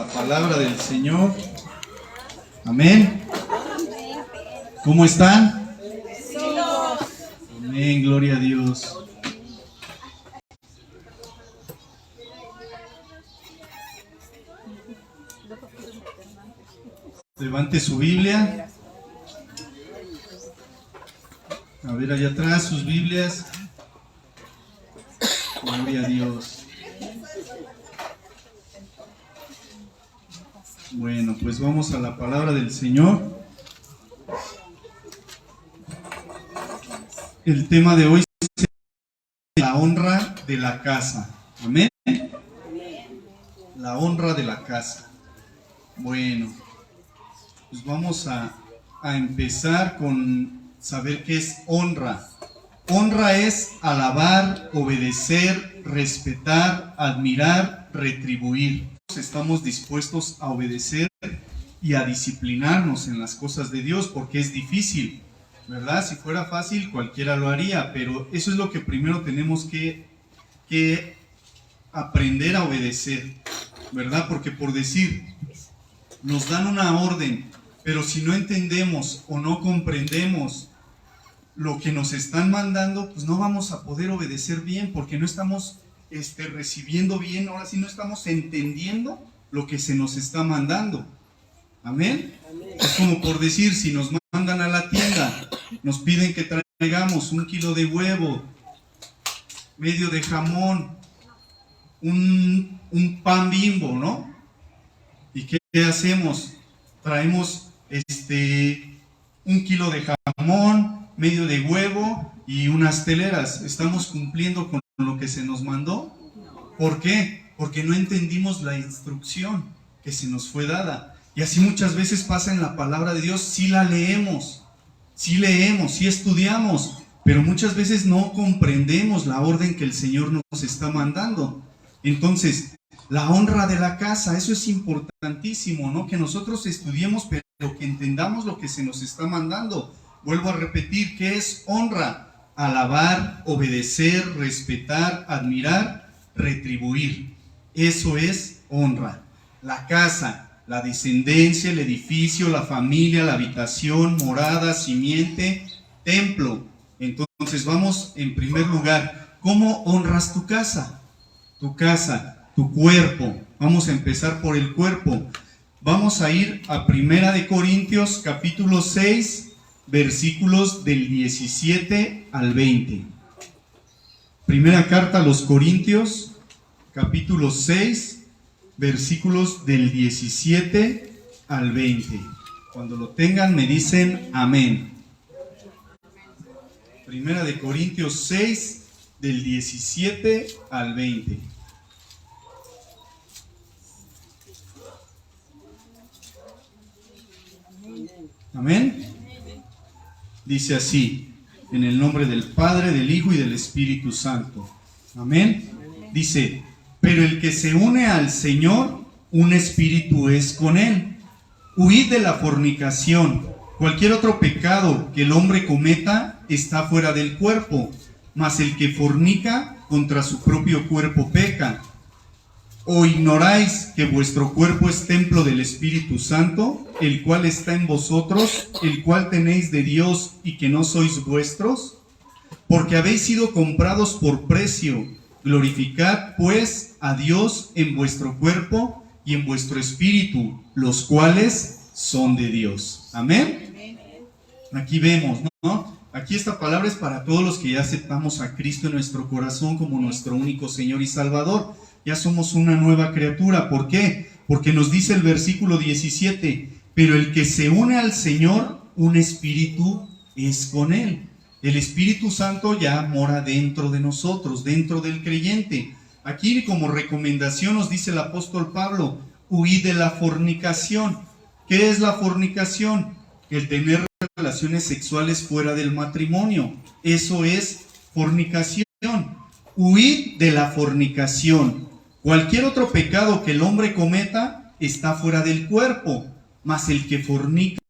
la palabra del Señor. Amén. ¿Cómo están? Amén, gloria a Dios. Levante su Biblia. A ver allá atrás sus Biblias. Gloria a Dios. Bueno, pues vamos a la palabra del Señor. El tema de hoy es la honra de la casa. Amén. La honra de la casa. Bueno, pues vamos a empezar con saber qué es honra. Honra es alabar, obedecer, respetar, admirar, retribuir. Estamos dispuestos a obedecer y a disciplinarnos en las cosas de Dios porque es difícil, ¿verdad? Si fuera fácil cualquiera lo haría, pero eso es lo que primero tenemos que aprender a obedecer, ¿verdad? Porque por decir, nos dan una orden, pero si no entendemos o no comprendemos lo que nos están mandando, pues no vamos a poder obedecer bien porque no estamos recibiendo bien, ahora sí no estamos entendiendo lo que se nos está mandando. ¿Amén? Es como por decir, si nos mandan a la tienda, nos piden que traigamos 1 kilo de huevo, medio de jamón, un pan Bimbo, ¿no? ¿Y qué hacemos? Traemos 1 kilo de jamón, medio de huevo y unas teleras. ¿Estamos cumpliendo con lo que se nos mandó? ¿Por qué? Porque no entendimos la instrucción que se nos fue dada. Y así muchas veces pasa en la palabra de Dios. Sí la leemos, sí estudiamos, pero muchas veces no comprendemos la orden que el Señor nos está mandando. Entonces, la honra de la casa, eso es importantísimo, ¿no? Que nosotros estudiemos, pero que entendamos lo que se nos está mandando. Vuelvo a repetir, ¿qué es honra? Alabar, obedecer, respetar, admirar, retribuir. Eso es honra. La casa, la descendencia, el edificio, la familia, la habitación, morada, simiente, templo. Entonces vamos en primer lugar, ¿cómo honras tu casa? Tu casa, tu cuerpo. Vamos a empezar por el cuerpo. Vamos a ir a 1 Corintios capítulo 6, versículos del 17 al 20. Primera carta a los Corintios, capítulo 6, versículos del 17 al 20. Cuando lo tengan me dicen amén. Primera de Corintios 6, del 17 al 20. Amén. Dice así, en el nombre del Padre, del Hijo y del Espíritu Santo. Amén. Dice, pero el que se une al Señor, un espíritu es con él. Huid de la fornicación. Cualquier otro pecado que el hombre cometa está fuera del cuerpo, mas el que fornica contra su propio cuerpo peca. ¿O ignoráis que vuestro cuerpo es templo del Espíritu Santo, el cual está en vosotros, el cual tenéis de Dios y que no sois vuestros? Porque habéis sido comprados por precio. Glorificad pues a Dios en vuestro cuerpo y en vuestro espíritu, los cuales son de Dios. Amén. Aquí vemos, ¿no? Aquí esta palabra es para todos los que ya aceptamos a Cristo en nuestro corazón como nuestro único Señor y Salvador. Ya somos una nueva criatura. ¿Por qué? Porque nos dice el versículo 17, pero el que se une al Señor, un espíritu es con él. El Espíritu Santo ya mora dentro de nosotros, dentro del creyente. Aquí como recomendación nos dice el apóstol Pablo, huid de la fornicación. ¿Qué es la fornicación? El tener relaciones sexuales fuera del matrimonio. Eso es fornicación. Huid de la fornicación. Cualquier otro pecado que el hombre cometa está fuera del cuerpo, mas el que fornica.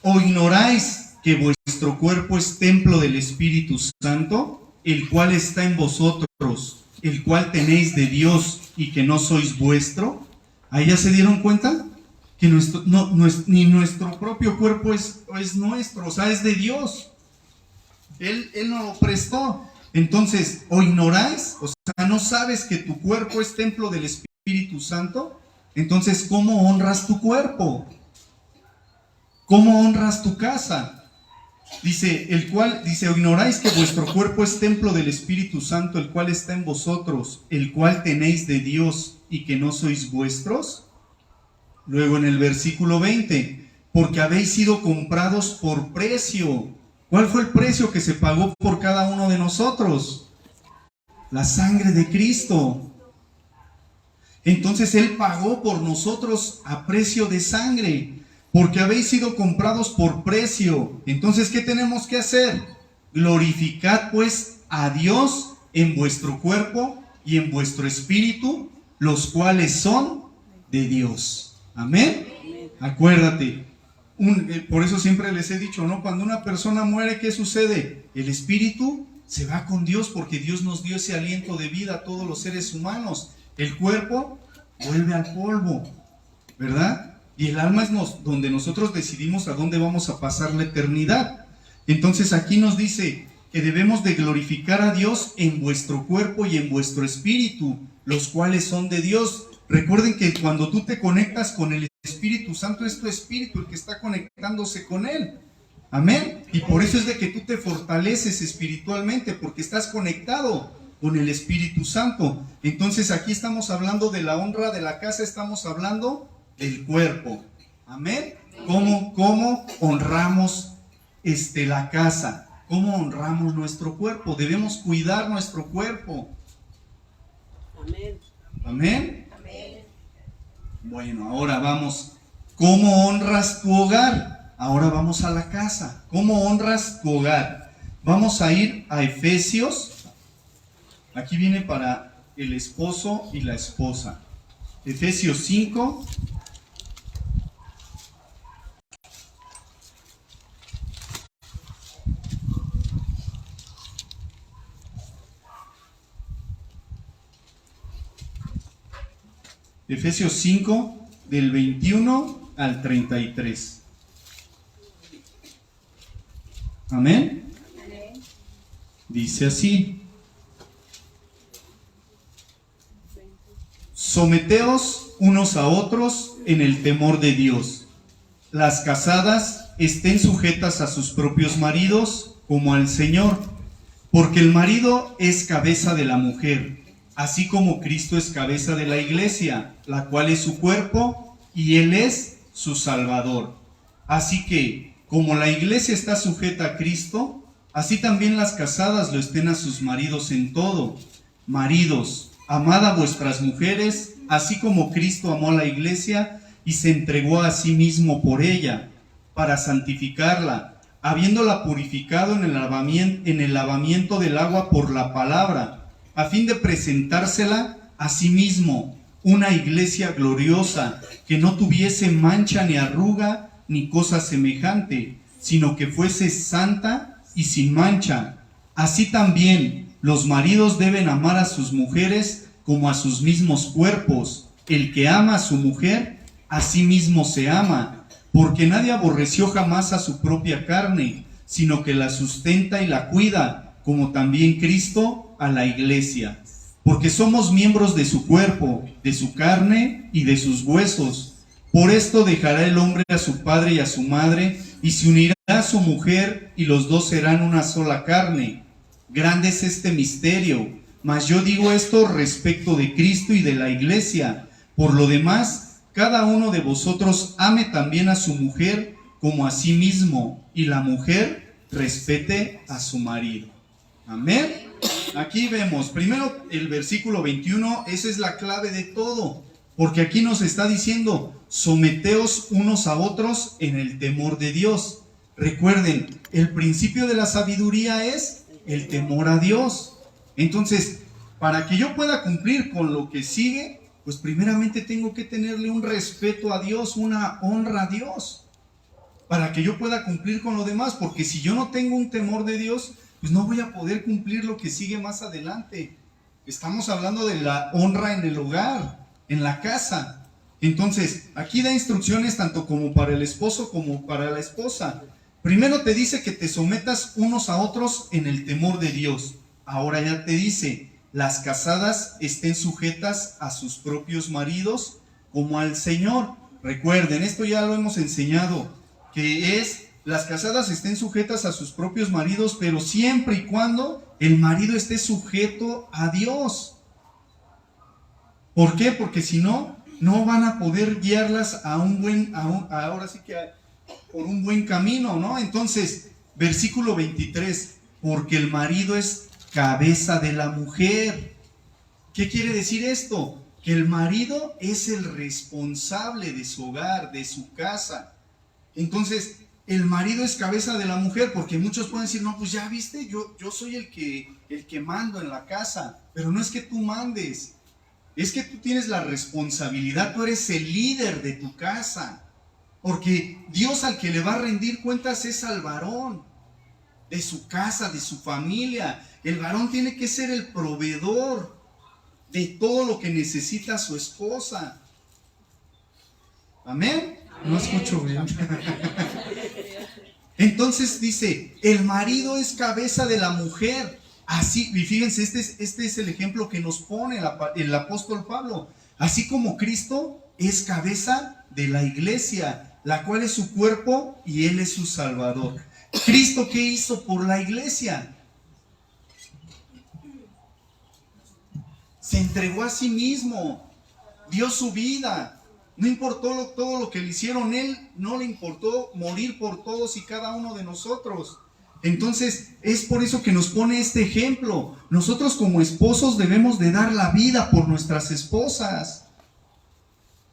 ¿O ignoráis que vuestro cuerpo es templo del Espíritu Santo, el cual está en vosotros, el cual tenéis de Dios y que no sois vuestro? Ahí ya se dieron cuenta que ni nuestro propio cuerpo es nuestro, o sea, es de Dios. Él nos lo prestó. Entonces, ¿o ignoráis? O sea, ¿no sabes que tu cuerpo es templo del Espíritu Santo? Entonces, ¿cómo honras tu cuerpo? ¿Cómo honras tu casa? Dice, ¿o ignoráis que vuestro cuerpo es templo del Espíritu Santo, el cual está en vosotros, el cual tenéis de Dios y que no sois vuestros? Luego en el versículo 20, porque habéis sido comprados por precio. ¿Cuál fue el precio que se pagó por cada uno de nosotros? La sangre de Cristo. Entonces Él pagó por nosotros a precio de sangre, porque habéis sido comprados por precio. Entonces, ¿qué tenemos que hacer? Glorificad pues a Dios en vuestro cuerpo y en vuestro espíritu, los cuales son de Dios. Amén. Acuérdate, por eso siempre les he dicho, ¿no? Cuando una persona muere, ¿qué sucede? El espíritu se va con Dios, porque Dios nos dio ese aliento de vida a todos los seres humanos. El cuerpo vuelve al polvo, ¿verdad? Y el alma es donde nosotros decidimos a dónde vamos a pasar la eternidad. Entonces aquí nos dice que debemos de glorificar a Dios en vuestro cuerpo y en vuestro espíritu, los cuales son de Dios. Recuerden que cuando tú te conectas con el Espíritu Santo, es tu espíritu el que está conectándose con Él. Amén. Y por eso es de que tú te fortaleces espiritualmente, porque estás conectado con el Espíritu Santo. Entonces aquí estamos hablando de la honra de la casa, estamos hablando del cuerpo. Amén. ¿Cómo honramos la casa? ¿Cómo honramos nuestro cuerpo? Debemos cuidar nuestro cuerpo. Amén. Amén. Bueno, ahora vamos. ¿Cómo honras tu hogar? Ahora vamos a la casa. ¿Cómo honras tu hogar? Vamos a ir a Efesios. Aquí viene para el esposo y la esposa. Efesios 5. Efesios 5, del 21 al 33. Amén. Dice así: someteos unos a otros en el temor de Dios. Las casadas estén sujetas a sus propios maridos como al Señor, porque el marido es cabeza de la mujer, así como Cristo es cabeza de la iglesia, la cual es su cuerpo, y Él es su Salvador. Así que, como la iglesia está sujeta a Cristo, así también las casadas lo estén a sus maridos en todo. Maridos, amad a vuestras mujeres, así como Cristo amó a la iglesia y se entregó a sí mismo por ella, para santificarla, habiéndola purificado en el lavamiento del agua por la palabra, a fin de presentársela a sí mismo, una iglesia gloriosa, que no tuviese mancha ni arruga ni cosa semejante, sino que fuese santa y sin mancha. Así también los maridos deben amar a sus mujeres como a sus mismos cuerpos. El que ama a su mujer, a sí mismo se ama, porque nadie aborreció jamás a su propia carne, sino que la sustenta y la cuida, como también Cristo a la iglesia, porque somos miembros de su cuerpo, de su carne y de sus huesos. Por esto dejará el hombre a su padre y a su madre, y se unirá a su mujer, y los dos serán una sola carne. Grande es este misterio, mas yo digo esto respecto de Cristo y de la iglesia. Por lo demás, cada uno de vosotros ame también a su mujer como a sí mismo, y la mujer respete a su marido. Amén. Aquí vemos primero el versículo 21, esa es la clave de todo, porque aquí nos está diciendo: someteos unos a otros en el temor de Dios. Recuerden, el principio de la sabiduría es el temor a Dios. Entonces, para que yo pueda cumplir con lo que sigue, pues primeramente tengo que tenerle un respeto a Dios, una honra a Dios, para que yo pueda cumplir con lo demás, porque si yo no tengo un temor de Dios, pues no voy a poder cumplir lo que sigue más adelante. Estamos hablando de la honra en el hogar, en la casa. Entonces, aquí da instrucciones tanto como para el esposo como para la esposa. Primero te dice que te sometas unos a otros en el temor de Dios. Ahora ya te dice, las casadas estén sujetas a sus propios maridos como al Señor. Recuerden, esto ya lo hemos enseñado, que es, las casadas estén sujetas a sus propios maridos, pero siempre y cuando el marido esté sujeto a Dios. ¿Por qué? Porque si no, no van a poder guiarlas a un buen, ahora sí que por un buen camino, ¿no? Entonces, versículo 23, porque el marido es cabeza de la mujer. ¿Qué quiere decir esto? Que el marido es el responsable de su hogar, de su casa. Entonces, el marido es cabeza de la mujer, porque muchos pueden decir, no, pues ya viste, yo soy el que mando en la casa, pero no es que tú mandes, es que tú tienes la responsabilidad, tú eres el líder de tu casa, porque Dios al que le va a rendir cuentas es al varón, de su casa, de su familia. El varón tiene que ser el proveedor de todo lo que necesita su esposa. ¿Amén? No escucho bien. Entonces dice, el marido es cabeza de la mujer. Así, y fíjense, este es el ejemplo que nos pone el apóstol Pablo. Así como Cristo es cabeza de la iglesia, la cual es su cuerpo y Él es su Salvador. ¿Cristo qué hizo por la iglesia? Se entregó a sí mismo, dio su vida. No importó todo lo que le hicieron, Él no le importó morir por todos y cada uno de nosotros. Entonces, es por eso que nos pone este ejemplo. Nosotros como esposos debemos de dar la vida por nuestras esposas.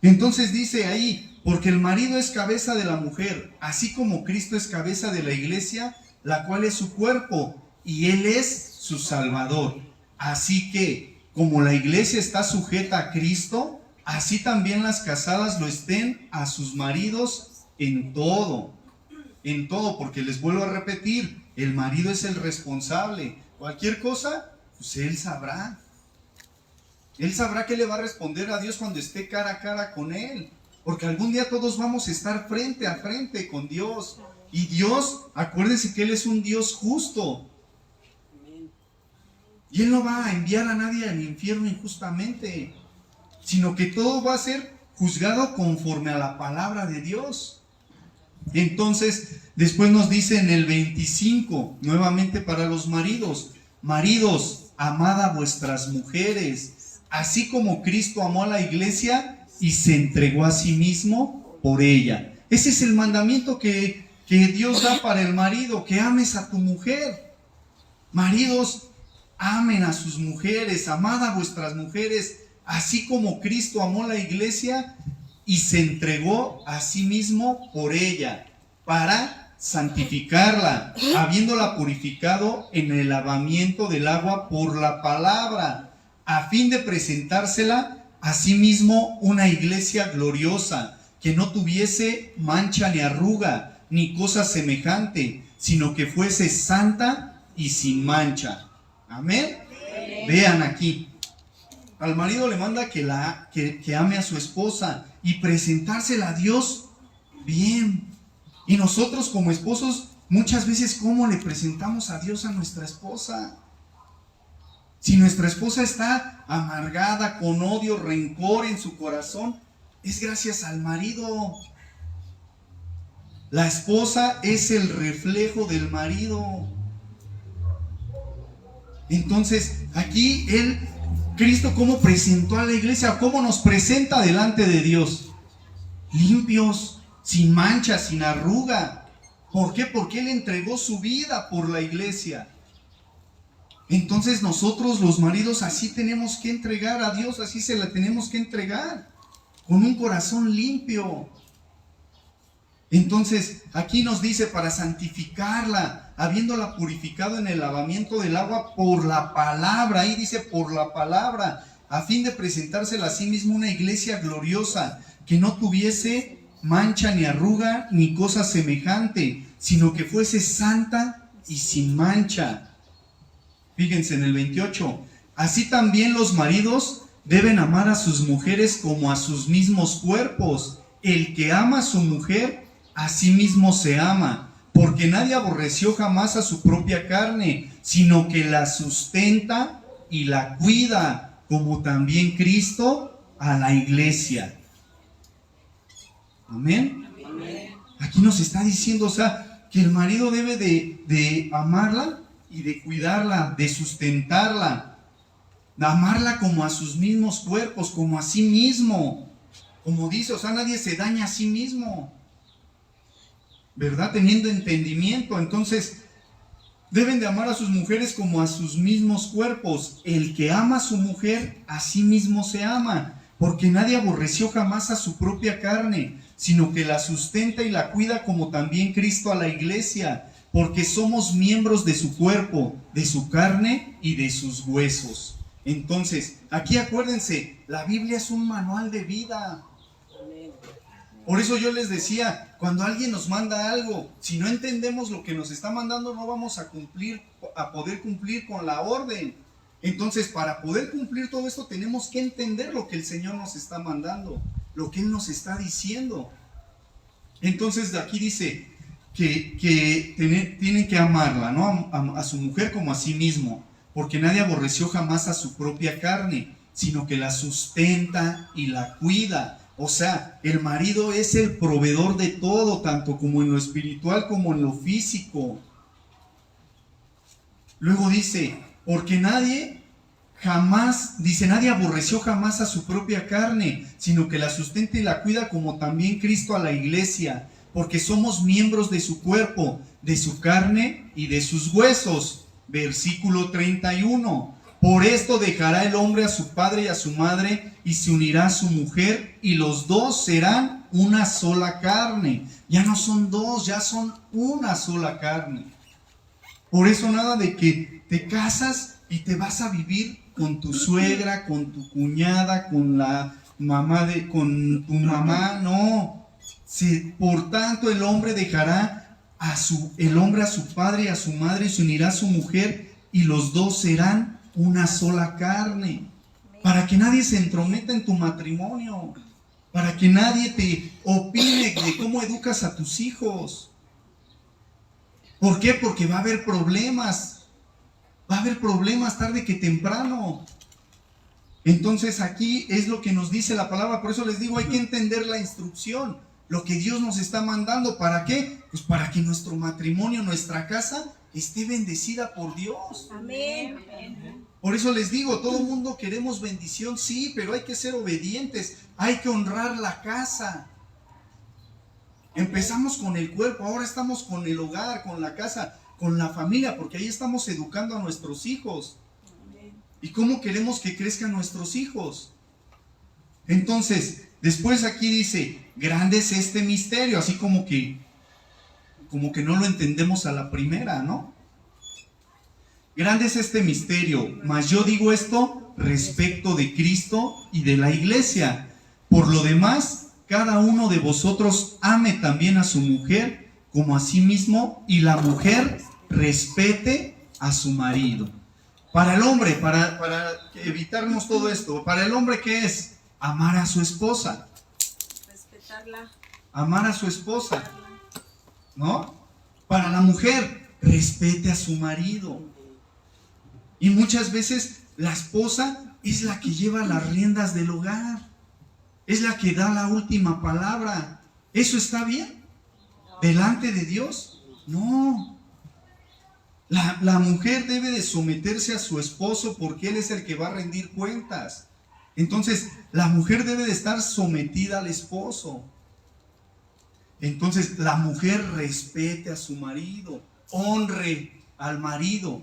Entonces dice ahí, porque el marido es cabeza de la mujer, así como Cristo es cabeza de la iglesia, la cual es su cuerpo, y Él es su Salvador. Así que, como la iglesia está sujeta a Cristo, así también las casadas lo estén a sus maridos en todo, porque les vuelvo a repetir, el marido es el responsable. Cualquier cosa, pues él sabrá qué le va a responder a Dios cuando esté cara a cara con Él, porque algún día todos vamos a estar frente a frente con Dios, y Dios, acuérdense que Él es un Dios justo, y Él no va a enviar a nadie al infierno injustamente, sino que todo va a ser juzgado conforme a la palabra de Dios. Entonces, después nos dice en el 25, nuevamente para los maridos, maridos, amad a vuestras mujeres, así como Cristo amó a la iglesia y se entregó a sí mismo por ella. Ese es el mandamiento que Dios da para el marido, que ames a tu mujer. Maridos, amen a sus mujeres, amad a vuestras mujeres, así como Cristo amó a la iglesia y se entregó a sí mismo por ella, para santificarla, habiéndola purificado en el lavamiento del agua por la palabra, a fin de presentársela a sí mismo una iglesia gloriosa, que no tuviese mancha ni arruga, ni cosa semejante, sino que fuese santa y sin mancha. Amén. Vean aquí. Al marido le manda que ame a su esposa y presentársela a Dios bien. Y nosotros como esposos, muchas veces, ¿cómo le presentamos a Dios a nuestra esposa? Si nuestra esposa está amargada, con odio, rencor en su corazón, es gracias al marido. La esposa es el reflejo del marido. Entonces, aquí Cristo, ¿cómo presentó a la iglesia? ¿Cómo nos presenta delante de Dios? Limpios, sin mancha, sin arruga. ¿Por qué? Porque Él entregó su vida por la iglesia. Entonces nosotros los maridos así tenemos que entregar a Dios, así se la tenemos que entregar, con un corazón limpio. Entonces aquí nos dice, para santificarla, habiéndola purificado en el lavamiento del agua por la palabra. Ahí dice por la palabra, a fin de presentársela a sí mismo una iglesia gloriosa, que no tuviese mancha ni arruga ni cosa semejante, sino que fuese santa y sin mancha. Fíjense en el 28, así también los maridos deben amar a sus mujeres como a sus mismos cuerpos. El que ama a su mujer, a sí mismo se ama, porque nadie aborreció jamás a su propia carne, sino que la sustenta y la cuida, como también Cristo a la iglesia. Amén. Aquí nos está diciendo, o sea, que el marido debe de amarla y de cuidarla, de sustentarla, de amarla como a sus mismos cuerpos, como a sí mismo. Como dice, o sea, nadie se daña a sí mismo, ¿verdad? Teniendo entendimiento. Entonces, deben de amar a sus mujeres como a sus mismos cuerpos. El que ama a su mujer, a sí mismo se ama, porque nadie aborreció jamás a su propia carne, sino que la sustenta y la cuida, como también Cristo a la iglesia, porque somos miembros de su cuerpo, de su carne y de sus huesos. Entonces, aquí acuérdense, la Biblia es un manual de vida. Por eso yo les decía, cuando alguien nos manda algo, si no entendemos lo que nos está mandando, no vamos a poder cumplir con la orden. Entonces, para poder cumplir todo esto, tenemos que entender lo que el Señor nos está mandando, lo que Él nos está diciendo. Entonces, de aquí dice que tienen que amarla, ¿no? A su mujer como a sí mismo, porque nadie aborreció jamás a su propia carne, sino que la sustenta y la cuida. O sea, el marido es el proveedor de todo, tanto como en lo espiritual como en lo físico. Luego dice, porque nadie aborreció jamás a su propia carne, sino que la sustenta y la cuida, como también Cristo a la iglesia, porque somos miembros de su cuerpo, de su carne y de sus huesos. Versículo 31. Por esto dejará el hombre a su padre y a su madre, y se unirá a su mujer, y los dos serán una sola carne. Ya no son dos, ya son una sola carne. Por eso nada de que te casas y te vas a vivir con tu suegra, con tu cuñada, con la mamá con tu mamá, no. Por tanto, el hombre dejará a su padre y a su madre, y se unirá a su mujer, y los dos serán una sola carne. Para que nadie se entrometa en tu matrimonio, para que nadie te opine de cómo educas a tus hijos. ¿Por qué? Porque va a haber problemas tarde que temprano. Entonces aquí es lo que nos dice la palabra. Por eso les digo, hay que entender la instrucción, lo que Dios nos está mandando. ¿Para qué? Pues para que nuestro matrimonio, nuestra casa, esté bendecida por Dios. Amén. Por eso les digo, todo el mundo queremos bendición, sí, pero hay que ser obedientes, hay que honrar la casa. Empezamos con el cuerpo, ahora estamos con el hogar, con la casa, con la familia, porque ahí estamos educando a nuestros hijos. ¿Y cómo queremos que crezcan nuestros hijos? Entonces, después aquí dice, grande es este misterio, así como que no lo entendemos a la primera, ¿no? Grande es este misterio, mas yo digo esto respecto de Cristo y de la iglesia. Por lo demás, cada uno de vosotros ame también a su mujer como a sí mismo, y la mujer respete a su marido. Para el hombre, para evitarnos todo esto, para el hombre, ¿qué es? Amar a su esposa. Respetarla. Amar a su esposa, ¿no? Para la mujer, respete a su marido. Y muchas veces la esposa es la que lleva las riendas del hogar, es la que da la última palabra. ¿Eso está bien? ¿Delante de Dios? No. La mujer debe de someterse a su esposo, porque él es el que va a rendir cuentas. Entonces, la mujer debe de estar sometida al esposo. Entonces, la mujer respete a su marido, honre al marido.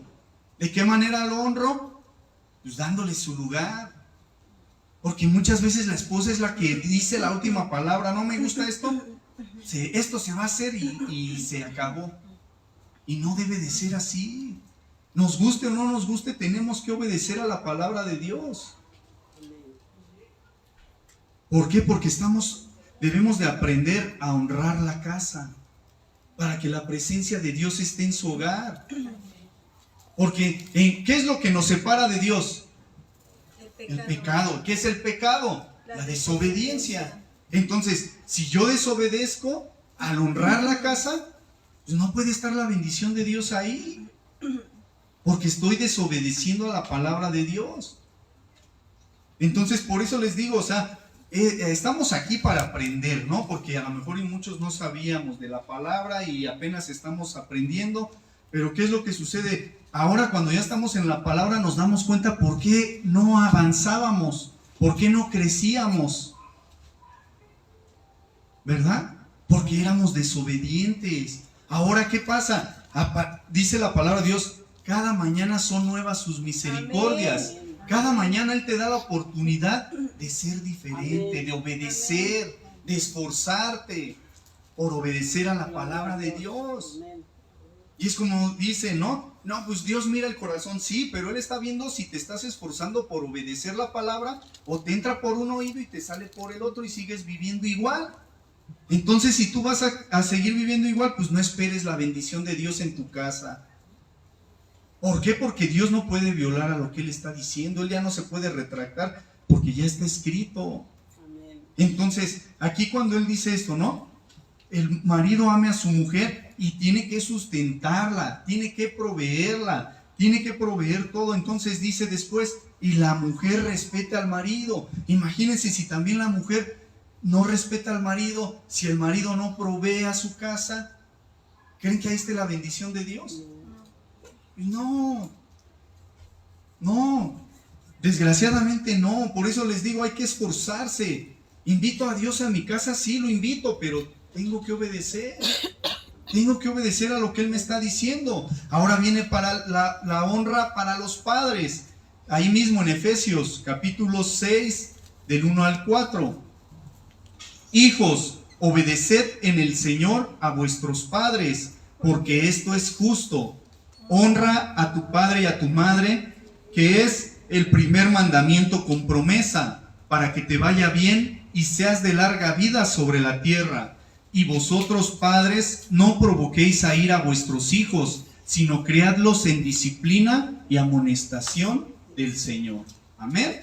¿De qué manera lo honro? Pues dándole su lugar. Porque muchas veces la esposa es la que dice la última palabra. No me gusta esto, esto se va a hacer y se acabó. Y no debe de ser así. Nos guste o no nos guste, tenemos que obedecer a la palabra de Dios. ¿Por qué? Porque debemos de aprender a honrar la casa, para que la presencia de Dios esté en su hogar. Porque, ¿qué es lo que nos separa de Dios? El pecado. ¿Qué es el pecado? La desobediencia. Entonces, si yo desobedezco al honrar la casa, pues no puede estar la bendición de Dios ahí, porque estoy desobedeciendo a la palabra de Dios. Entonces, por eso les digo, o sea, estamos aquí para aprender, ¿no? Porque a lo mejor y muchos no sabíamos de la palabra y apenas estamos aprendiendo, pero ¿qué es lo que sucede? Ahora cuando ya estamos en la palabra nos damos cuenta por qué no avanzábamos, por qué no crecíamos, ¿verdad? Porque éramos desobedientes. Ahora, ¿qué pasa? Dice la palabra de Dios, cada mañana son nuevas sus misericordias. Amén. Cada mañana Él te da la oportunidad de ser diferente, Amén. de obedecer, de esforzarte por obedecer a la palabra de Dios. Amén. Y es como dice, ¿no? No, pues Dios mira el corazón, sí, pero Él está viendo si te estás esforzando por obedecer la palabra o te entra por un oído y te sale por el otro y sigues viviendo igual. Entonces, si tú vas a seguir viviendo igual, pues no esperes la bendición de Dios en tu casa. ¿Por qué? Porque Dios no puede violar a lo que Él está diciendo. Él ya no se puede retractar porque ya está escrito. Amén. Entonces, aquí cuando Él dice esto, ¿no? El marido ame a su mujer y tiene que sustentarla, tiene que proveerla, tiene que proveer todo. Entonces dice después, y la mujer respeta al marido. Imagínense si también la mujer no respeta al marido, si el marido no provee a su casa, ¿creen que ahí esté la bendición de Dios? No, desgraciadamente no. Por eso les digo, hay que esforzarse. ¿Invito a Dios a mi casa? Sí, lo invito, pero tengo que obedecer. Tengo que obedecer a lo que Él me está diciendo. Ahora viene para la honra para los padres. Ahí mismo en Efesios capítulo 6, del 1 al 4. Hijos, obedeced en el Señor a vuestros padres, porque esto es justo. Honra a tu padre y a tu madre, que es el primer mandamiento con promesa, para que te vaya bien y seas de larga vida sobre la tierra. Y vosotros, padres, no provoquéis a ira a vuestros hijos, sino criadlos en disciplina y amonestación del Señor. Amén.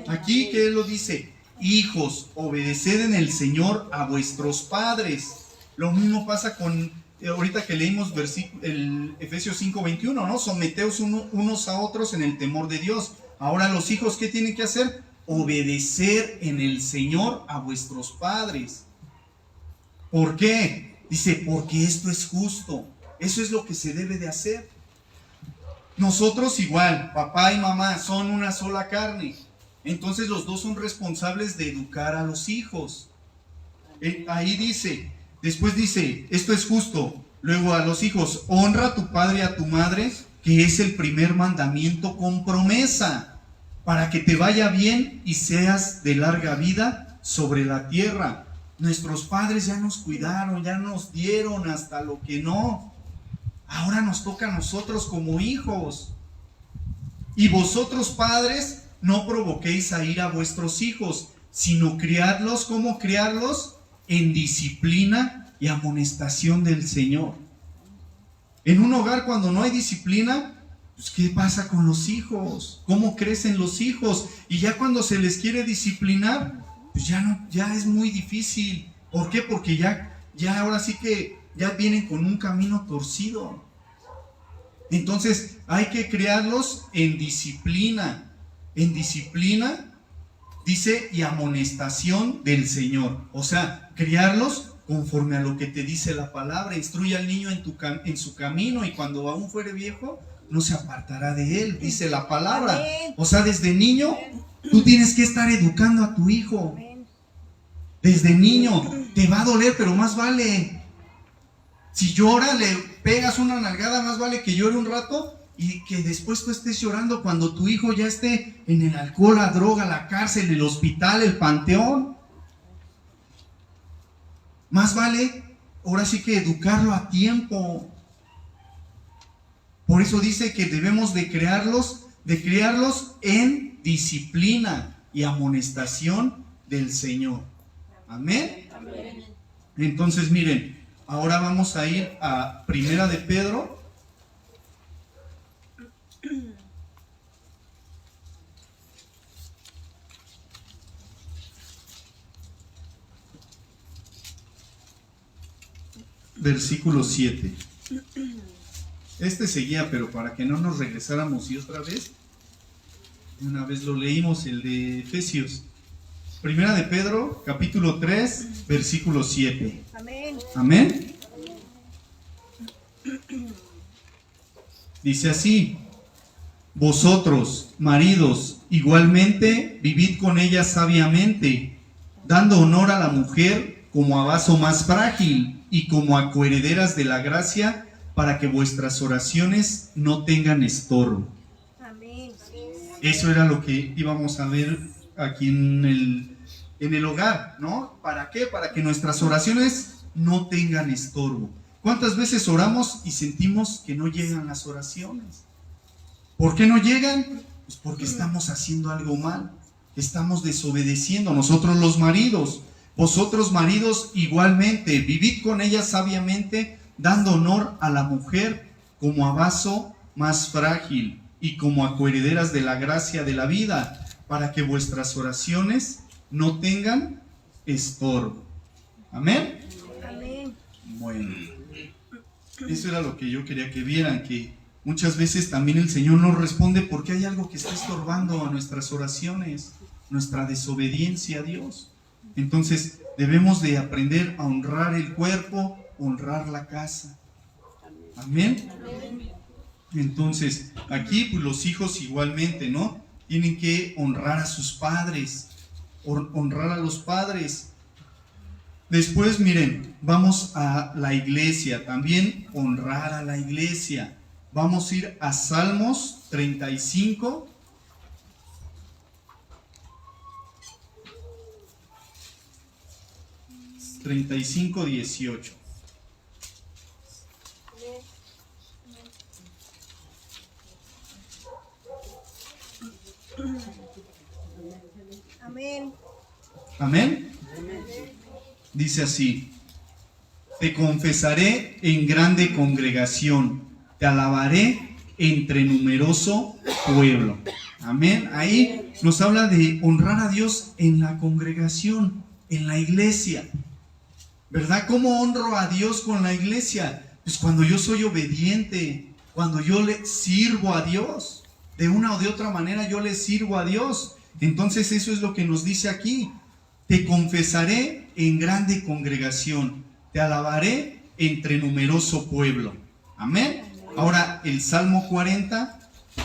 Aquí, ¿qué lo dice? Hijos, obedeced en el Señor a vuestros padres. Lo mismo pasa con, ahorita que leímos el Efesios 5:21, ¿no? Someteos unos a otros en el temor de Dios. Ahora los hijos, ¿qué tienen que hacer? Obedecer en el Señor a vuestros padres. ¿Por qué? Dice, porque esto es justo. Eso es lo que se debe de hacer. Nosotros igual, papá y mamá son una sola carne. Entonces los dos son responsables de educar a los hijos. Ahí dice, después dice, esto es justo. Luego a los hijos, honra a tu padre y a tu madre, que es el primer mandamiento con promesa, para que te vaya bien y seas de larga vida sobre la tierra. Nuestros padres ya nos cuidaron, ya nos dieron hasta lo que no. Ahora nos toca a nosotros como hijos. Y vosotros, padres, no provoquéis a ira a vuestros hijos, sino criadlos. ¿Cómo criarlos? En disciplina y amonestación del Señor. En un hogar cuando no hay disciplina, pues ¿qué pasa con los hijos? ¿Cómo crecen los hijos? Y ya cuando se les quiere disciplinar, pues ya es muy difícil. ¿Por qué? Porque ya ahora sí que ya vienen con un camino torcido. Entonces hay que criarlos en disciplina. En disciplina, dice, y amonestación del Señor. O sea, criarlos conforme a lo que te dice la palabra. Instruye al niño en su camino, y cuando aún fuere viejo, no se apartará de él, dice la palabra. Amén. O sea, desde niño, tú tienes que estar educando a tu hijo. Amén. Desde niño, te va a doler, pero más vale. Si llora, le pegas una nalgada, más vale que llore un rato y que después tú estés llorando cuando tu hijo ya esté en el alcohol, la droga, la cárcel, el hospital, el panteón. Más vale, ahora sí que educarlo a tiempo. Por eso dice que debemos de criarlos en disciplina y amonestación del Señor. Amén. Amén. Entonces miren, ahora vamos a ir a Primera de Pedro. versículo 7. Este seguía, pero para que no nos regresáramos y otra vez, una vez lo leímos, el de Efesios. Primera de Pedro, capítulo 3, versículo 7. Amén. Amén. Dice así: vosotros, maridos, igualmente vivid con ella sabiamente, dando honor a la mujer como a vaso más frágil y como a coherederas de la gracia, para que vuestras oraciones no tengan estorbo. Amén. Eso era lo que íbamos a ver aquí en el hogar, ¿no? ¿Para qué? Para que nuestras oraciones no tengan estorbo. ¿Cuántas veces oramos y sentimos que no llegan las oraciones? ¿Por qué no llegan? Pues porque estamos haciendo algo mal, estamos desobedeciendo. Nosotros los maridos, vosotros maridos igualmente, vivid con ella sabiamente, dando honor a la mujer como a vaso más frágil y como a coherederas de la gracia de la vida, para que vuestras oraciones no tengan estorbo. ¿Amén? Amén. Bueno, eso era lo que yo quería que vieran, que muchas veces también el Señor nos responde porque hay algo que está estorbando a nuestras oraciones, nuestra desobediencia a Dios. Entonces debemos de aprender a honrar el cuerpo, honrar la casa. Amén. Entonces aquí pues los hijos igualmente, ¿no? Tienen que honrar a sus padres, honrar a los padres. Después, miren, vamos a la iglesia, también honrar a la iglesia. Vamos a ir a Salmos 35. ...35, 18. Amén. Amén. Dice así: te confesaré en grande congregación, te alabaré entre numeroso pueblo. Amén. Ahí nos habla de honrar a Dios en la congregación, en la iglesia. ¿Verdad? ¿Cómo honro a Dios con la iglesia? Pues cuando yo soy obediente, cuando yo le sirvo a Dios. De una o de otra manera yo le sirvo a Dios. Entonces eso es lo que nos dice aquí: te confesaré en grande congregación, te alabaré entre numeroso pueblo. Amén. Ahora el Salmo 40,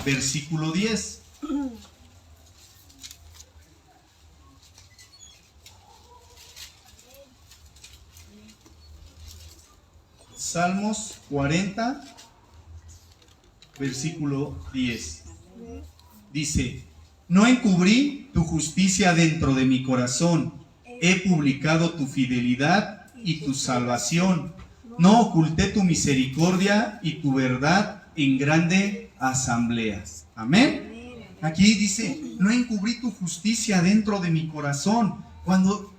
versículo 10. Salmos 40, versículo 10. Dice: no encubrí tu justicia dentro de mi corazón, he publicado tu fidelidad y tu salvación. No oculté tu misericordia y tu verdad en grande asamblea. Amén. Aquí dice: no encubrí tu justicia dentro de mi corazón. Cuando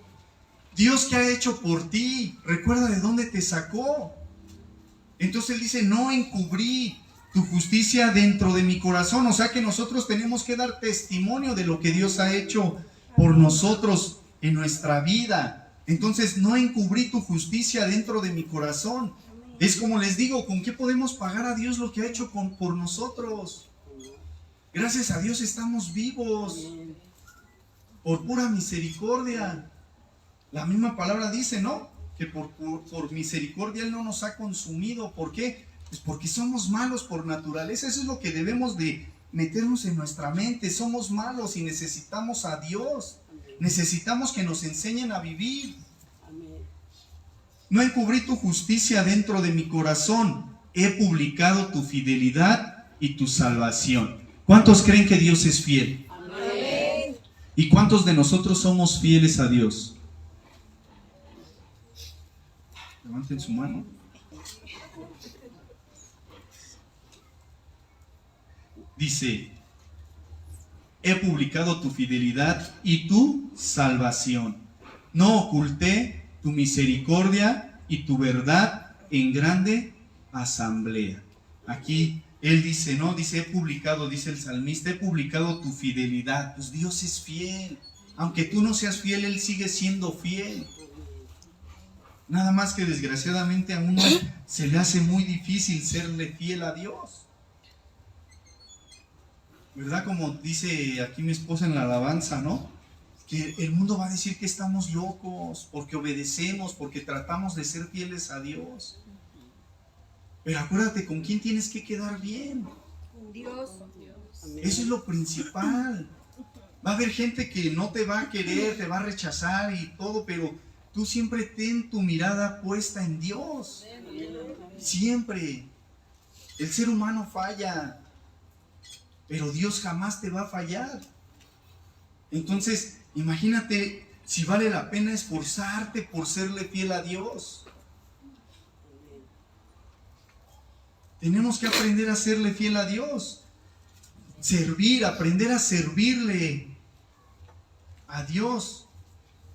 Dios, ¿qué ha hecho por ti? Recuerda de dónde te sacó. Entonces él dice: no encubrí tu justicia dentro de mi corazón. O sea que nosotros tenemos que dar testimonio de lo que Dios ha hecho por nosotros en nuestra vida. Entonces, no encubrí tu justicia dentro de mi corazón. Es como les digo, ¿con qué podemos pagar a Dios lo que ha hecho por nosotros? Gracias a Dios estamos vivos, por pura misericordia. La misma palabra dice, ¿no? Que por misericordia Él no nos ha consumido. ¿Por qué? Pues porque somos malos por naturaleza. Eso es lo que debemos de meternos en nuestra mente. Somos malos y necesitamos a Dios. Necesitamos que nos enseñen a vivir. No encubrí tu justicia dentro de mi corazón. He publicado tu fidelidad y tu salvación. ¿Cuántos creen que Dios es fiel? Amén. ¿Y cuántos de nosotros somos fieles a Dios? Levanten su mano. Dice: he publicado tu fidelidad y tu salvación. No oculté tu misericordia y tu verdad en grande asamblea. Aquí él dice, ¿no? Dice: he publicado, dice el salmista, he publicado tu fidelidad. Pues Dios es fiel. Aunque tú no seas fiel, Él sigue siendo fiel. Nada más que desgraciadamente a uno se le hace muy difícil serle fiel a Dios. ¿Verdad? Como dice aquí mi esposa en la alabanza, ¿no? Que el mundo va a decir que estamos locos porque obedecemos, porque tratamos de ser fieles a Dios. Pero acuérdate con quién tienes que quedar bien. Dios. Eso es lo principal. Va a haber gente que no te va a querer, te va a rechazar y todo, pero tú siempre ten tu mirada puesta en Dios. Siempre. El ser humano falla, pero Dios jamás te va a fallar. Entonces, imagínate si vale la pena esforzarte por serle fiel a Dios. Tenemos que aprender a serle fiel a Dios. Servir, aprender a servirle a Dios.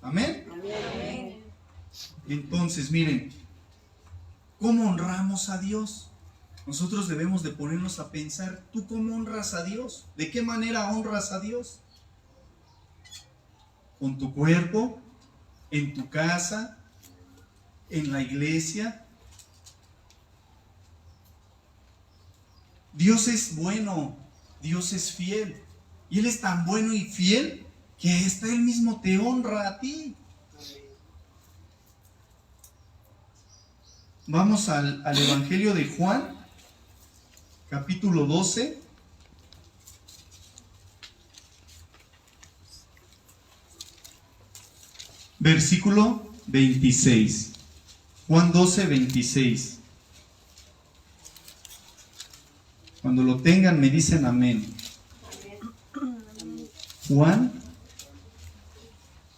Amén. Amén. Entonces, miren, ¿cómo honramos a Dios? Nosotros debemos de ponernos a pensar, ¿tú cómo honras a Dios? ¿De qué manera honras a Dios? ¿Con tu cuerpo? ¿En tu casa? ¿En la iglesia? Dios es bueno, Dios es fiel. Y Él es tan bueno y fiel que hasta Él mismo te honra a ti. Vamos al Evangelio de Juan, capítulo 12. Versículo 26. Juan 12, 26. Cuando lo tengan me dicen amén. Juan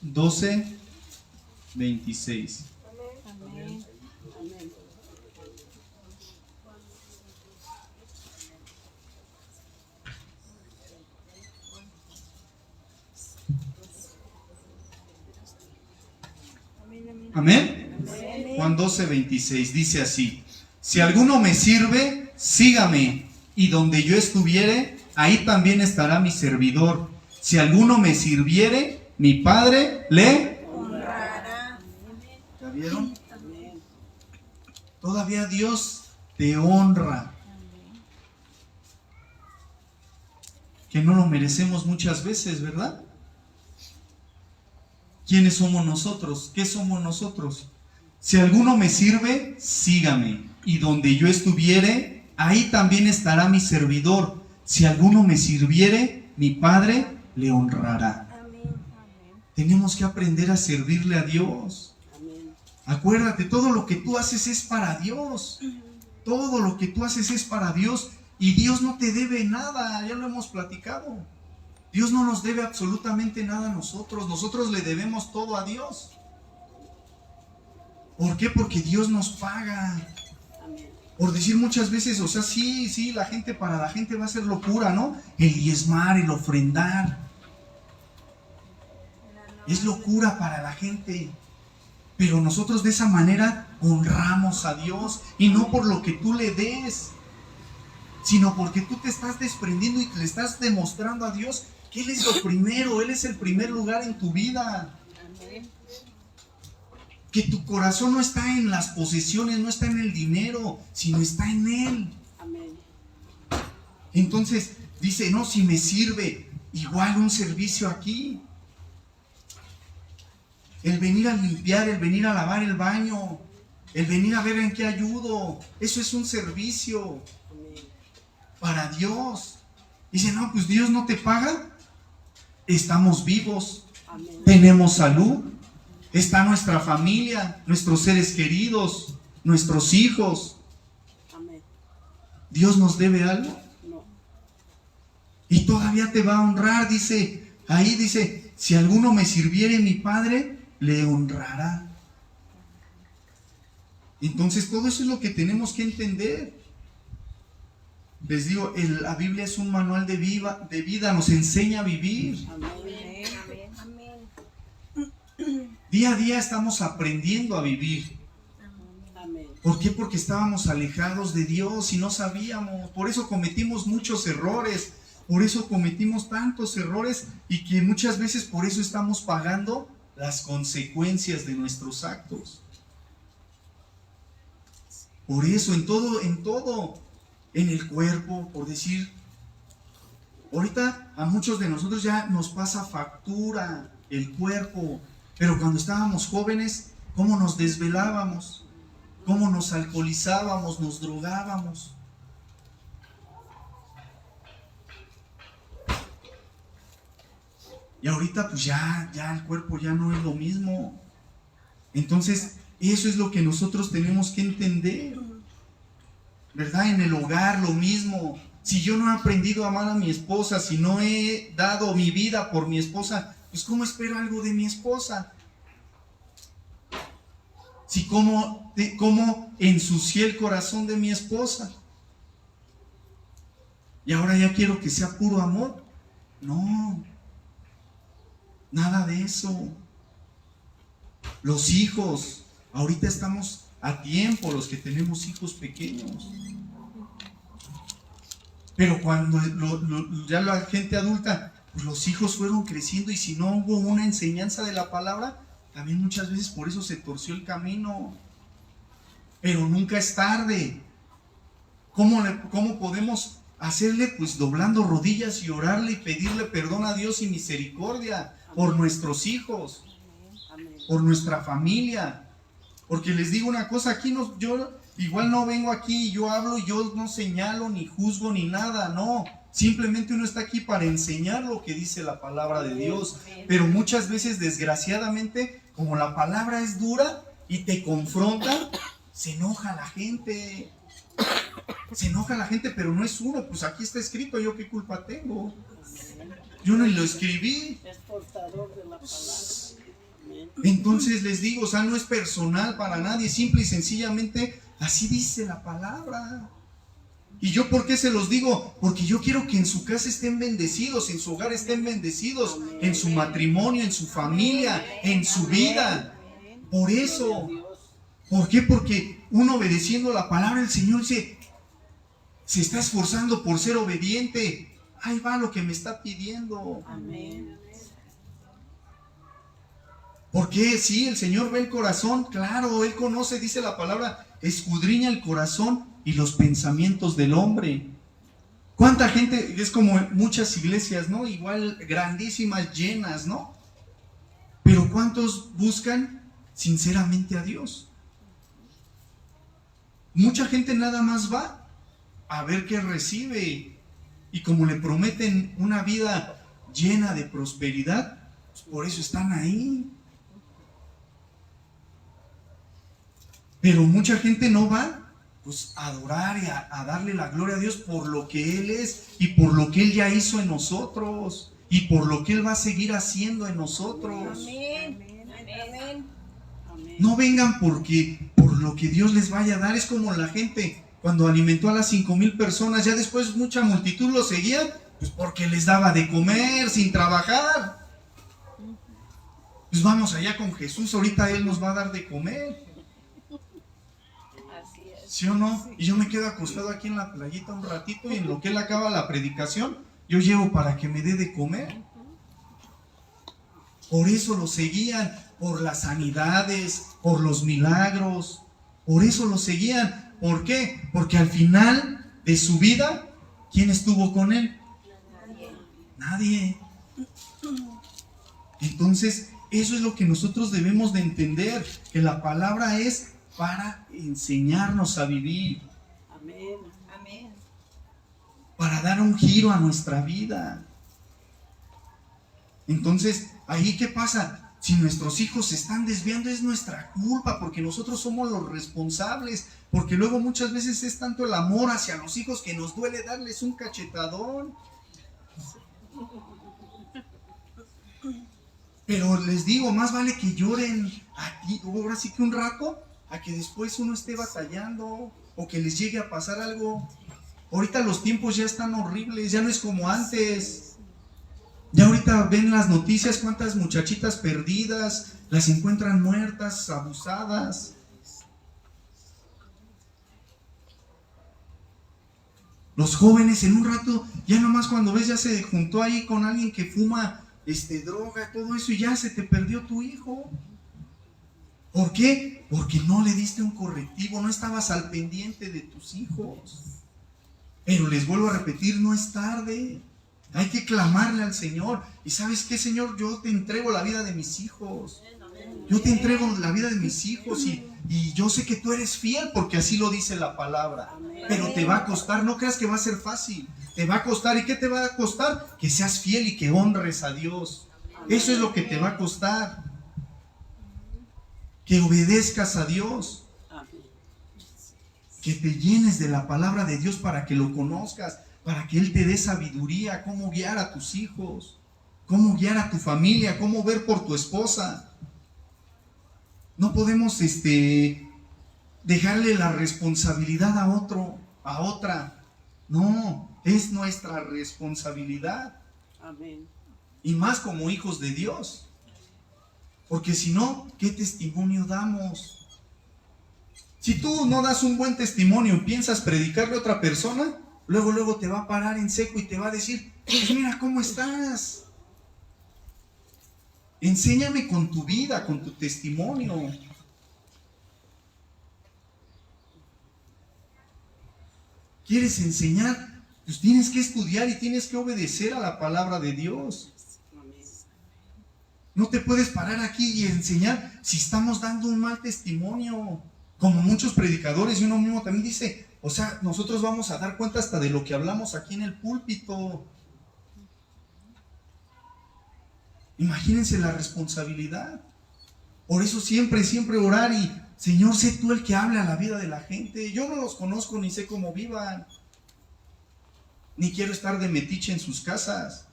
12, 26. Amén. Amén. Juan 12, 26 dice así: si alguno me sirve, sígame, y donde yo estuviere, ahí también estará mi servidor. Si alguno me sirviere, mi Padre le Honrará. ¿Ya vieron? Todavía Dios te honra. Que no lo merecemos muchas veces, ¿verdad? ¿Quiénes somos nosotros? ¿Qué somos nosotros? Si alguno me sirve, sígame, y donde yo estuviere, ahí también estará mi servidor. Si alguno me sirviere, mi Padre le honrará. Amén. Tenemos que aprender a servirle a Dios. Acuérdate, todo lo que tú haces es para Dios. Todo lo que tú haces es para Dios. Y Dios no te debe nada, ya lo hemos platicado. Dios no nos debe absolutamente nada a nosotros. Nosotros le debemos todo a Dios. ¿Por qué? Porque Dios nos paga. Por decir muchas veces, o sea, sí, para la gente va a ser locura, ¿no? El diezmar, el ofrendar. Es locura para la gente. Pero nosotros de esa manera honramos a Dios. Y no por lo que tú le des, sino porque tú te estás desprendiendo y le estás demostrando a Dios que Él es lo primero, Él es el primer lugar en tu vida. Que tu corazón no está en las posesiones, no está en el dinero, sino está en Él. Entonces dice, no, si me sirve, igual un servicio aquí. El venir a limpiar, el venir a lavar el baño, el venir a ver en qué ayudo, eso es un servicio para Dios. Dice, no, pues Dios no te paga. Estamos vivos, tenemos salud, está nuestra familia, nuestros seres queridos, nuestros hijos. ¿Dios nos debe algo? Y todavía te va a honrar, dice, ahí dice, si alguno me sirviere, mi Padre le honrará. Entonces todo eso es lo que tenemos que entender. Les digo, la Biblia es un manual de vida, nos enseña a vivir. Día a día estamos aprendiendo a vivir. ¿Por qué? Porque estábamos alejados de Dios y no sabíamos. Por eso cometimos muchos errores. Por eso cometimos tantos errores y que muchas veces por eso estamos pagando las consecuencias de nuestros actos. Por eso, en todo, en el cuerpo, por decir, ahorita a muchos de nosotros ya nos pasa factura el cuerpo, pero cuando estábamos jóvenes, ¿cómo nos desvelábamos? ¿Cómo nos alcoholizábamos, nos drogábamos? Y ahorita pues ya el cuerpo ya no es lo mismo. Entonces, eso es lo que nosotros tenemos que entender, ¿verdad? En el hogar lo mismo. Si yo no he aprendido a amar a mi esposa, si no he dado mi vida por mi esposa, pues ¿cómo espero algo de mi esposa? Si cómo ensucié el corazón de mi esposa. Y ahora ya quiero que sea puro amor. No, nada de eso. Los hijos, ahorita estamos a tiempo los que tenemos hijos pequeños. Pero cuando ya la gente adulta, pues los hijos fueron creciendo y si no hubo una enseñanza de la palabra, también muchas veces por eso se torció el camino. Pero nunca es tarde. ¿Cómo podemos hacerle? Pues doblando rodillas y orarle y pedirle perdón a Dios y misericordia por nuestros hijos, por nuestra familia. Porque les digo una cosa, aquí yo igual no vengo aquí y yo hablo y yo no señalo ni juzgo ni nada, no. Simplemente uno está aquí para enseñar lo que dice la palabra de Dios. Pero muchas veces, desgraciadamente, como la palabra es dura y te confronta, se enoja la gente. Se enoja la gente, pero no es uno. Pues aquí está escrito, ¿yo qué culpa tengo? Yo no lo escribí. Es portador de la palabra. Entonces les digo, o sea, no es personal para nadie, simple y sencillamente así dice la palabra. ¿Y yo por qué se los digo? Porque yo quiero que en su casa estén bendecidos, en su hogar estén bendecidos, en su matrimonio, en su familia, en su vida. Por eso. ¿Por qué? Porque uno obedeciendo la palabra del Señor se está esforzando por ser obediente. Ahí va lo que me está pidiendo. Amén. Porque sí, el Señor ve el corazón, claro, Él conoce, dice la palabra, escudriña el corazón y los pensamientos del hombre. ¿Cuánta gente? Es como muchas iglesias, ¿no? Igual grandísimas, llenas, ¿no? Pero ¿cuántos buscan sinceramente a Dios? Mucha gente nada más va a ver qué recibe. Y como le prometen una vida llena de prosperidad, pues por eso están ahí. Pero mucha gente no va pues a adorar y a darle la gloria a Dios por lo que Él es y por lo que Él ya hizo en nosotros y por lo que Él va a seguir haciendo en nosotros. Amén. Amén. No vengan por lo que Dios les vaya a dar. Es como la gente cuando alimentó a las 5,000 personas, ya después mucha multitud lo seguía, pues porque les daba de comer sin trabajar. Pues vamos allá con Jesús, ahorita Él nos va a dar de comer. ¿Sí o no? Y yo me quedo acostado aquí en la playita un ratito y en lo que Él acaba la predicación, yo llego para que me dé de comer. Por eso lo seguían, por las sanidades, por los milagros. Por eso lo seguían. ¿Por qué? Porque al final de su vida, ¿quién estuvo con Él? Nadie. Entonces, eso es lo que nosotros debemos de entender, que la palabra es para enseñarnos a vivir. Amén. Amén. Para dar un giro a nuestra vida. Entonces, ahí ¿qué pasa? Si nuestros hijos se están desviando es nuestra culpa, porque nosotros somos los responsables, porque luego muchas veces es tanto el amor hacia los hijos que nos duele darles un cachetadón. Pero les digo, más vale que lloren aquí, ahora sí que un rato, a que después uno esté batallando o que les llegue a pasar algo. Ahorita los tiempos ya están horribles, ya no es como antes. Ya ahorita ven las noticias cuántas muchachitas perdidas, las encuentran muertas, abusadas. Los jóvenes en un rato, ya nomás cuando ves ya se juntó ahí con alguien que fuma droga, todo eso y ya se te perdió tu hijo. ¿Por qué? Porque no le diste un correctivo, no estabas al pendiente de tus hijos. Pero les vuelvo a repetir, no es tarde. Hay que clamarle al Señor. ¿Y sabes qué, Señor? Yo te entrego la vida de mis hijos. Yo te entrego la vida de mis hijos y yo sé que tú eres fiel porque así lo dice la palabra. Pero te va a costar, no creas que va a ser fácil. Te va a costar. ¿Y qué te va a costar? Que seas fiel y que honres a Dios. Eso es lo que te va a costar. Que obedezcas a Dios. Que te llenes de la palabra de Dios para que lo conozcas, para que Él te dé sabiduría, cómo guiar a tus hijos, cómo guiar a tu familia, cómo ver por tu esposa. No podemos dejarle la responsabilidad a otro, a otra. No, es nuestra responsabilidad. Amén. Y más como hijos de Dios. Porque si no, ¿qué testimonio damos? Si tú no das un buen testimonio y piensas predicarle a otra persona, luego te va a parar en seco y te va a decir, pues mira cómo estás. Enséñame con tu vida, con tu testimonio. ¿Quieres enseñar? Pues tienes que estudiar y tienes que obedecer a la palabra de Dios. No te puedes parar aquí y enseñar si estamos dando un mal testimonio. Como muchos predicadores, y uno mismo también dice, o sea, nosotros vamos a dar cuenta hasta de lo que hablamos aquí en el púlpito. Imagínense la responsabilidad. Por eso siempre orar y, Señor, sé tú el que habla a la vida de la gente. Yo no los conozco ni sé cómo vivan. Ni quiero estar de metiche en sus casas.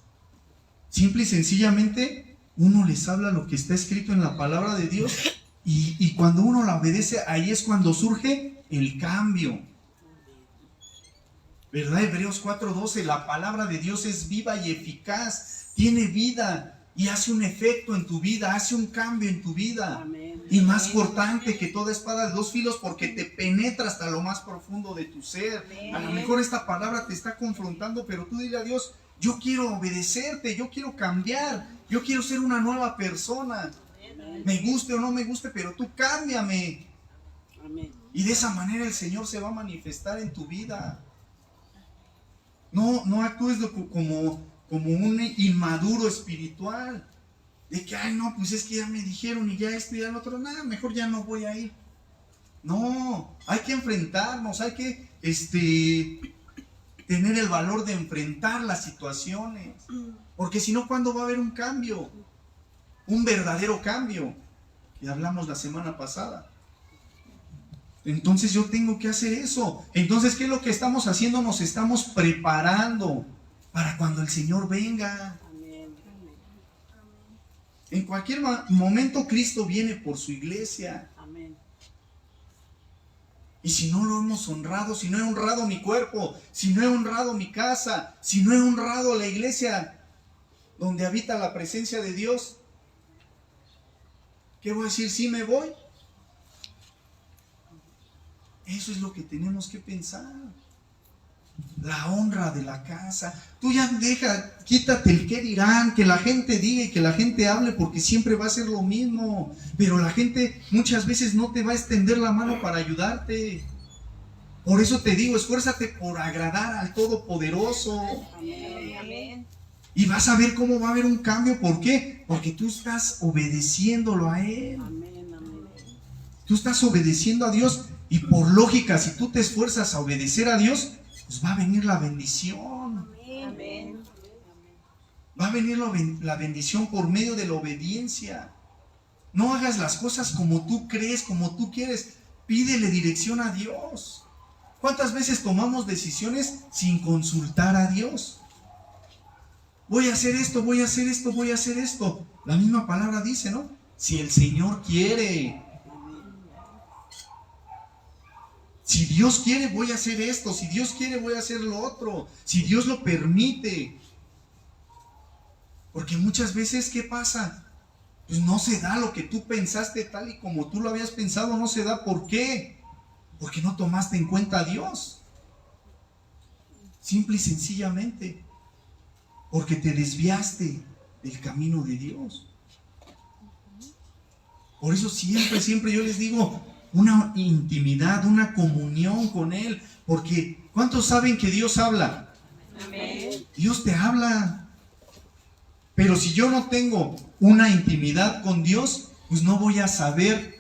Simple y sencillamente, uno les habla lo que está escrito en la palabra de Dios. Y cuando uno la obedece, ahí es cuando surge el cambio. ¿Verdad? Hebreos 4:12, la palabra de Dios es viva y eficaz, tiene vida y hace un efecto en tu vida, hace un cambio en tu vida. Amén. Y más cortante que toda espada de dos filos porque te penetra hasta lo más profundo de tu ser. A lo mejor esta palabra te está confrontando, pero tú dile a Dios, yo quiero obedecerte, yo quiero cambiar, yo quiero ser una nueva persona. Me guste o no me guste, pero tú cámbiame. Amén. Y de esa manera el Señor se va a manifestar en tu vida. No actúes como un inmaduro espiritual. De que, ay no, pues es que ya me dijeron y ya esto y ya lo otro. Nada, mejor ya no voy a ir. No, hay que enfrentarnos, hay que tener el valor de enfrentar las situaciones. Porque si no, ¿cuándo va a haber un cambio? Un verdadero cambio, que hablamos la semana pasada. Entonces yo tengo que hacer eso. Entonces, ¿qué es lo que estamos haciendo? Nos estamos preparando para cuando el Señor venga. Amén. En cualquier momento Cristo viene por su iglesia. Amén. Y si no lo hemos honrado, si no he honrado mi cuerpo, si no he honrado mi casa, si no he honrado la iglesia donde habita la presencia de Dios, ¿qué voy a decir? ¿Sí me voy? Eso es lo que tenemos que pensar. La honra de la casa. Tú ya quítate el qué dirán, que la gente diga y que la gente hable, porque siempre va a ser lo mismo. Pero la gente muchas veces no te va a extender la mano para ayudarte. Por eso te digo, esfuérzate por agradar al Todopoderoso. Amén. Amén. Y vas a ver cómo va a haber un cambio. ¿Por qué? Porque tú estás obedeciéndolo a Él. Amén. Amén. Tú estás obedeciendo a Dios. Y por lógica, si tú te esfuerzas a obedecer a Dios, pues va a venir la bendición. Amén. Va a venir la bendición por medio de la obediencia. No hagas las cosas como tú crees, como tú quieres. Pídele dirección a Dios. ¿Cuántas veces tomamos decisiones sin consultar a Dios? Voy a hacer esto, voy a hacer esto, voy a hacer esto. La misma palabra dice, ¿no? Si el Señor quiere. Si Dios quiere, voy a hacer esto. Si Dios quiere, voy a hacer lo otro. Si Dios lo permite. Porque muchas veces, ¿qué pasa? Pues no se da lo que tú pensaste tal y como tú lo habías pensado, no se da. ¿Por qué? Porque no tomaste en cuenta a Dios. Simple y sencillamente. Porque te desviaste del camino de Dios. Por eso siempre yo les digo, una intimidad, una comunión con Él. Porque ¿cuántos saben que Dios habla? Amén. Dios te habla. Pero si yo no tengo una intimidad con Dios, pues no voy a saber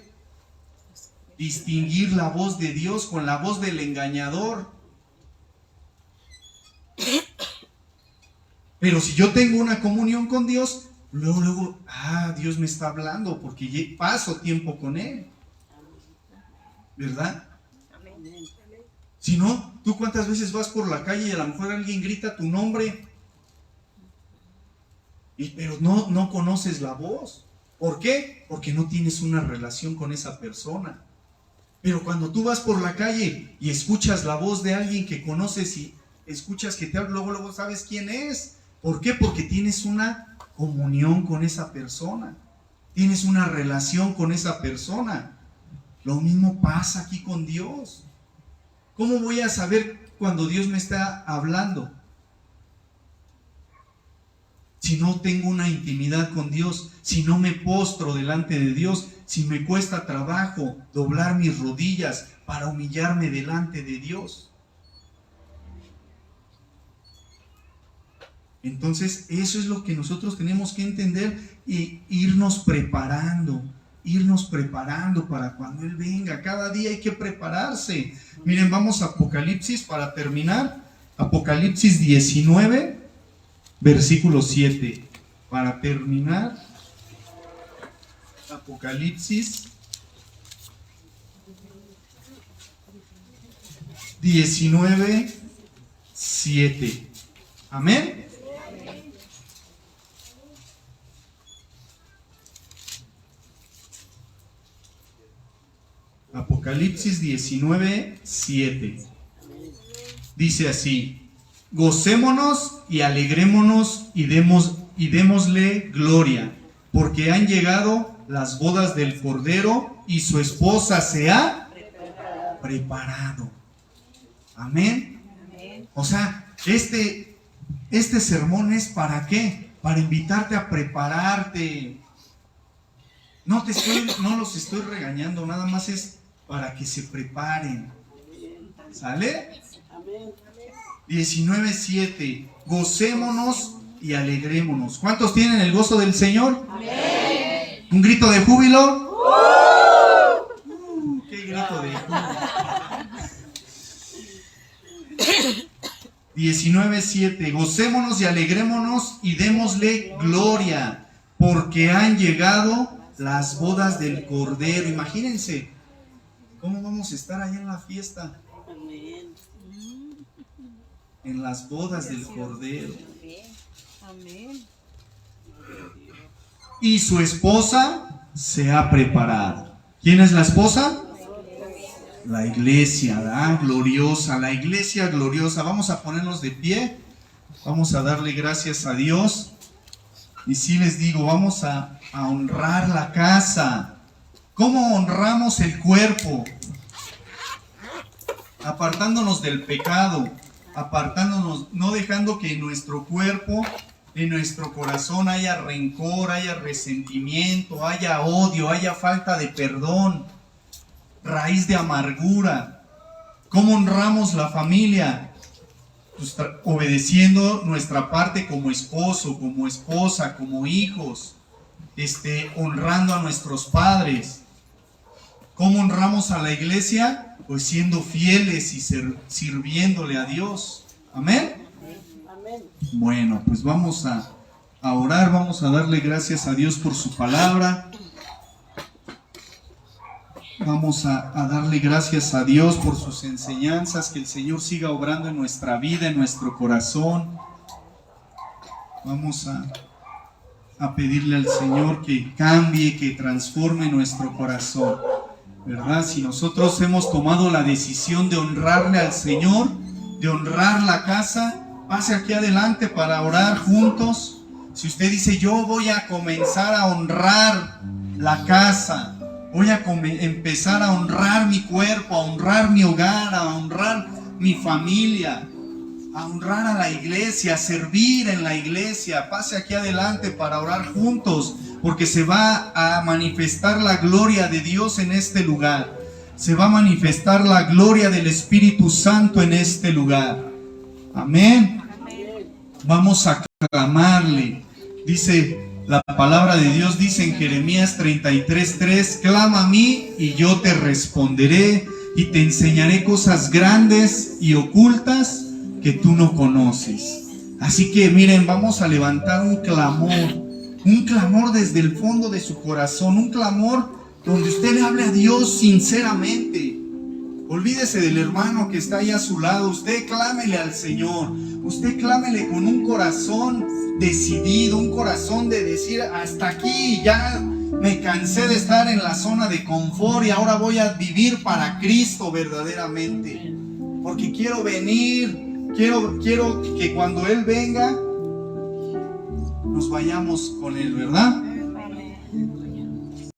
distinguir la voz de Dios con la voz del engañador. Pero si yo tengo una comunión con Dios, luego, Dios me está hablando porque paso tiempo con Él. ¿Verdad? Amén. Si no, ¿tú cuántas veces vas por la calle y a lo mejor alguien grita tu nombre? Pero no conoces la voz. ¿Por qué? Porque no tienes una relación con esa persona. Pero cuando tú vas por la calle y escuchas la voz de alguien que conoces y escuchas que te habla, luego sabes quién es. ¿Por qué? Porque tienes una comunión con esa persona. Tienes una relación con esa persona. Lo mismo pasa aquí con Dios. ¿Cómo voy a saber cuando Dios me está hablando? Si no tengo una intimidad con Dios, si no me postro delante de Dios, si me cuesta trabajo doblar mis rodillas para humillarme delante de Dios. Entonces, eso es lo que nosotros tenemos que entender y irnos preparando para cuando Él venga. Cada día hay que prepararse. Miren, vamos a Apocalipsis para terminar. Apocalipsis 19. Versículo 7, para terminar, Apocalipsis 19, 7. Amén. Apocalipsis 19, 7. Dice así: gocémonos y alegrémonos y démosle gloria, porque han llegado las bodas del Cordero y su esposa se ha preparado. Amén. O sea, este sermón es ¿para qué? Para invitarte a prepararte. No los estoy regañando, nada más es para que se preparen. ¿Sale? Amén. 19:7. Gocémonos y alegrémonos. ¿Cuántos tienen el gozo del Señor? Amén. ¿Un grito de júbilo? ¡Qué grito de júbilo! 19:7. Gocémonos y alegrémonos y démosle gloria, porque han llegado las bodas del Cordero. Imagínense cómo vamos a estar allá en la fiesta. Amén. En las bodas del Cordero. Amén. Y su esposa se ha preparado. ¿Quién es la esposa? La iglesia, ¿verdad? Gloriosa, la iglesia gloriosa. Vamos a ponernos de pie. Vamos a darle gracias a Dios. Y sí les digo, vamos a honrar la casa. ¿Cómo honramos el cuerpo? Apartándonos del pecado. Apartándonos, no dejando que en nuestro cuerpo, en nuestro corazón haya rencor, haya resentimiento, haya odio, haya falta de perdón, raíz de amargura. ¿Cómo honramos la familia? Pues obedeciendo nuestra parte como esposo, como esposa, como hijos, honrando a nuestros padres. ¿Cómo honramos a la iglesia? Pues siendo fieles y sirviéndole a Dios. Amén. Amén. Bueno, pues vamos a orar, vamos a darle gracias a Dios por su palabra. Vamos a darle gracias a Dios por sus enseñanzas, que el Señor siga obrando en nuestra vida, en nuestro corazón. Vamos a pedirle al Señor que cambie, que transforme nuestro corazón. ¿Verdad? Si nosotros hemos tomado la decisión de honrarle al Señor, de honrar la casa, pase aquí adelante para orar juntos. Si usted dice, yo voy a comenzar a honrar la casa, voy a empezar a honrar mi cuerpo, a honrar mi hogar, a honrar mi familia, a honrar a la iglesia, a servir en la iglesia, pase aquí adelante para orar juntos. porque se va a manifestar la gloria de Dios en este lugar. Se va a manifestar la gloria del Espíritu Santo en este lugar. Amén. Vamos a clamarle. Dice la palabra de Dios, dice en Jeremías 33:3, clama a mí y yo te responderé y te enseñaré cosas grandes y ocultas que tú no conoces. Así que miren, vamos a levantar un clamor desde el fondo de su corazón, un clamor donde usted le hable a Dios sinceramente. Olvídese del hermano que está ahí a su lado. Usted clámele al Señor. Usted clámele con un corazón decidido, un corazón de decir, hasta aquí, ya me cansé de estar en la zona de confort y ahora voy a vivir para Cristo verdaderamente. Porque quiero venir, quiero que cuando Él venga, nos vayamos con Él, ¿verdad?